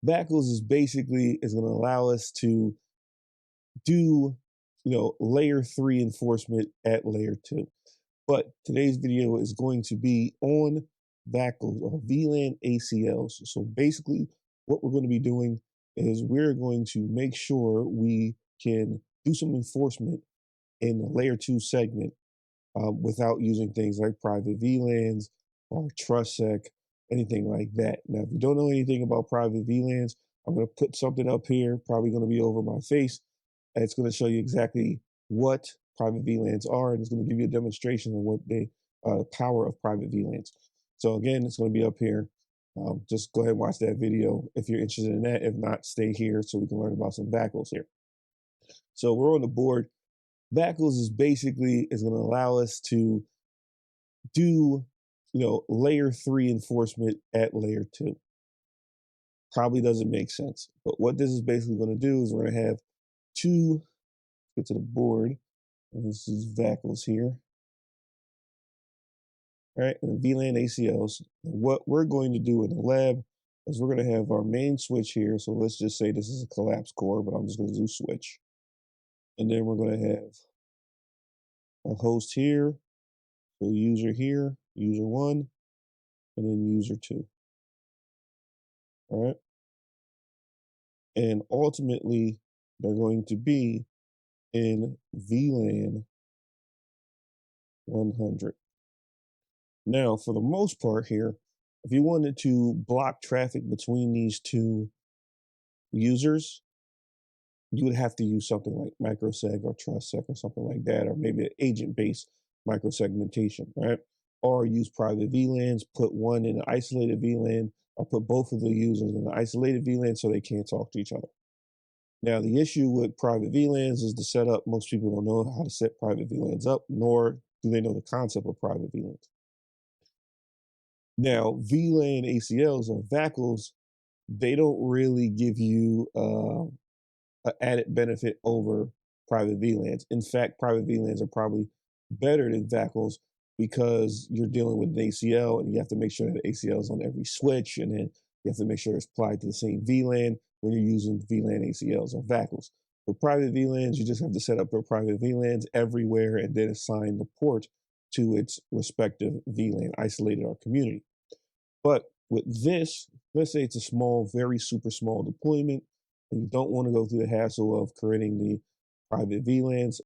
VACLs is basically is going to allow us to do, layer 3 enforcement at layer 2. But today's video is going to be on VACLs or VLAN ACLs. So basically what we're going to be doing is we're going to make sure we can do some enforcement in the layer 2 segment without using things like private VLANs or TrustSec, anything like that. Now, if you don't know anything about private VLANs, I'm going to put something up here, probably going to be over my face, and it's going to show you exactly what private VLANs are, and it's going to give you a demonstration of what the power of private VLANs. So again, it's going to be up here. Just go ahead and watch that video if you're interested in that. If not, stay here so we can learn about some VACLs here. So we're on the board. VACLs is basically is going to allow us to do, layer 3 enforcement at layer 2. Probably doesn't make sense. But what this is basically going to do is we're going to have two, get to the board. And this is VACLs here. All right, and VLAN ACLs. And what we're going to do in the lab is we're going to have our main switch here. So let's just say this is a collapse core, but I'm just going to do switch. And then we're going to have a host here, so user here, user 1, and then user 2. All right. And ultimately, they're going to be in VLAN 100. Now, for the most part here, if you wanted to block traffic between these two users, you would have to use something like microseg or TrustSec or something like that, or maybe an agent-based microsegmentation, right? Or use private VLANs, put one in an isolated VLAN, or put both of the users in an isolated VLAN so they can't talk to each other. Now, the issue with private VLANs is the setup. Most people don't know how to set private VLANs up, nor do they know the concept of private VLANs. Now, VLAN ACLs or VACLs, they don't really give you an added benefit over private VLANs. In fact, private VLANs are probably better than VACLs because you're dealing with an ACL and you have to make sure that the ACL is on every switch, and then you have to make sure it's applied to the same VLAN when you're using VLAN ACLs or VACLs. With private VLANs, you just have to set up your private VLANs everywhere and then assign the port to its respective VLAN, isolated or community. But with this, let's say it's a small, very super small deployment, and you don't want to go through the hassle of creating the private VLANs.